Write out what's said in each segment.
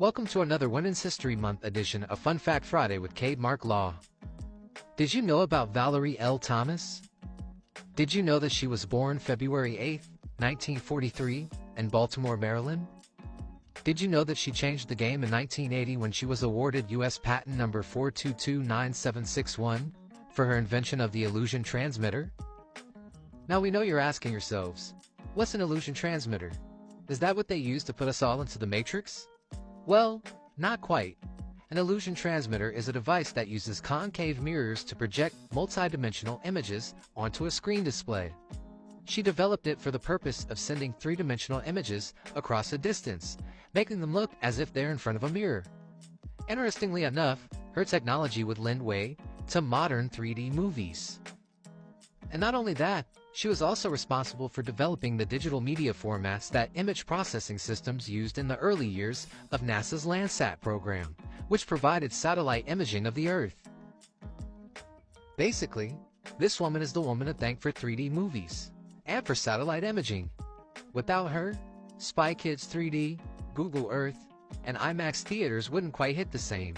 Welcome to another Women's History Month edition of Fun Fact Friday with Cade Mark Law. Did you know about Valerie L. Thomas? Did you know that she was born February 8, 1943, in Baltimore, Maryland? Did you know that she changed the game in 1980 when she was awarded U.S. Patent number 4229761 for her invention of the illusion transmitter? Now we know you're asking yourselves, what's an illusion transmitter? Is that what they use to put us all into the Matrix? Well, not quite. An illusion transmitter is a device that uses concave mirrors to project multidimensional images onto a screen display. She developed it for the purpose of sending three-dimensional images across a distance, making them look as if they're in front of a mirror. Interestingly enough, her technology would lend way to modern 3D movies. And not only that, she was also responsible for developing the digital media formats that image processing systems used in the early years of NASA's Landsat program, which provided satellite imaging of the Earth. Basically, this woman is the woman to thank for 3D movies and for satellite imaging. Without her, Spy Kids 3D, Google Earth, and IMAX theaters wouldn't quite hit the same.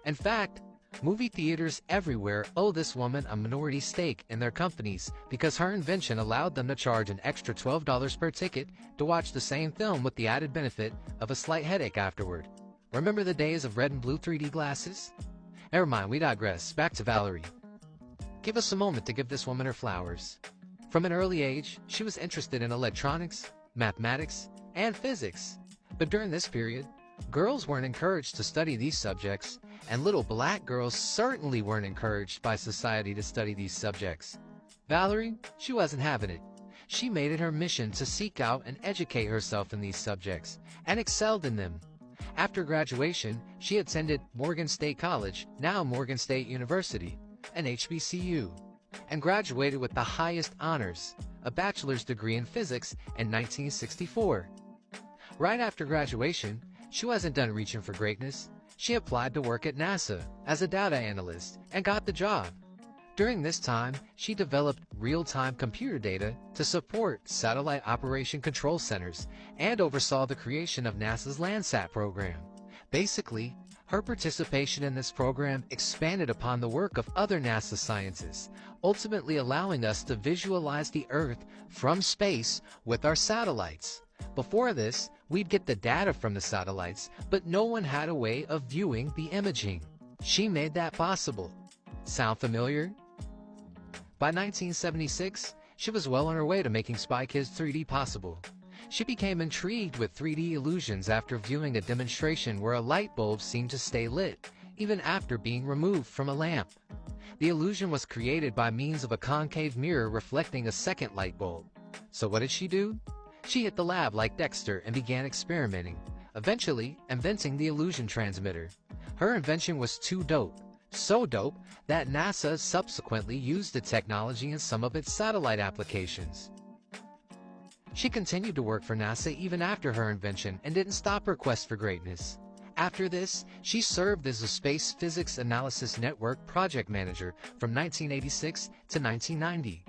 In fact, movie theaters everywhere owe this woman a minority stake in their companies because her invention allowed them to charge an extra $12 per ticket to watch the same film with the added benefit of a slight headache afterward. Remember the days of red and blue 3D glasses? Never mind, we digress. Back to Valerie. Give us a moment to give this woman her flowers. From an early age, she was interested in electronics, mathematics, and physics. But during this period, girls weren't encouraged to study these subjects, and little black girls certainly weren't encouraged by society to study these subjects. Valerie, she wasn't having it. She made it her mission to seek out and educate herself in these subjects, and excelled in them. After graduation, she attended Morgan State College, now Morgan State University, an HBCU, and graduated with the highest honors, a bachelor's degree in physics in 1964. Right after graduation, she wasn't done reaching for greatness. She applied to work at NASA as a data analyst and got the job. During this time, she developed real-time computer data to support satellite operation control centers and oversaw the creation of NASA's Landsat program. Basically, her participation in this program expanded upon the work of other NASA scientists, ultimately allowing us to visualize the Earth from space with our satellites. Before this, we'd get the data from the satellites, but no one had a way of viewing the imaging. She made that possible. Sound familiar? By 1976, she was well on her way to making Spy Kids 3D possible. She became intrigued with 3D illusions after viewing a demonstration where a light bulb seemed to stay lit, even after being removed from a lamp. The illusion was created by means of a concave mirror reflecting a second light bulb. So what did she do? She hit the lab like Dexter and began experimenting, eventually inventing the illusion transmitter. Her invention was too dope, so dope that NASA subsequently used the technology in some of its satellite applications. She continued to work for NASA even after her invention and didn't stop her quest for greatness. After this, she served as a Space Physics Analysis Network project manager from 1986 to 1990.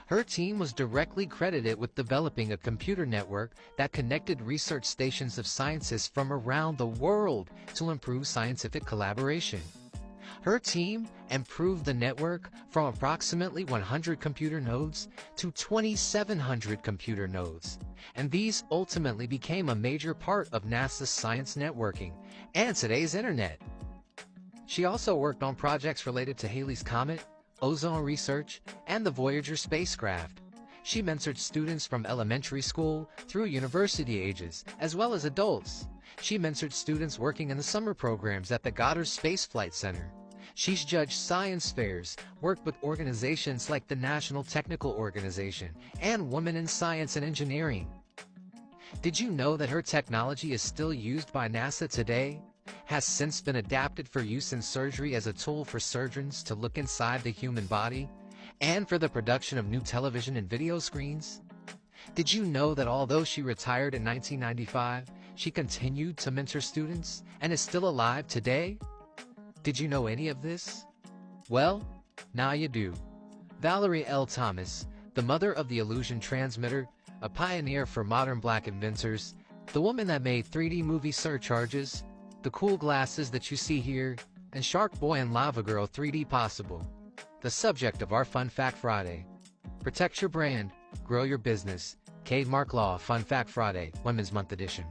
Her team was directly credited with developing a computer network that connected research stations of scientists from around the world to improve scientific collaboration. Her team improved the network from approximately 100 computer nodes to 2,700 computer nodes, and these ultimately became a major part of NASA's science networking and today's internet. She also worked on projects related to Halley's Comet, ozone research, and the Voyager spacecraft. She mentored students from elementary school through university ages, as well as adults. She mentored students working in the summer programs at the Goddard Space Flight Center. She's judged science fairs, worked with organizations like the National Technical Organization, and Women in Science and Engineering. Did you know that her technology is still used by NASA today? Has since been adapted for use in surgery as a tool for surgeons to look inside the human body, and for the production of new television and video screens? Did you know that although she retired in 1995, she continued to mentor students and is still alive today? Did you know any of this? Well, now you do. Valerie L. Thomas, the mother of the illusion transmitter, a pioneer for modern black inventors, the woman that made 3D movie surcharges, the cool glasses that you see here, and Shark Boy and Lava Girl 3D possible. The subject of our Fun Fact Friday. Protect your brand, grow your business. Kate Mark Law Fun Fact Friday, Women's Month edition.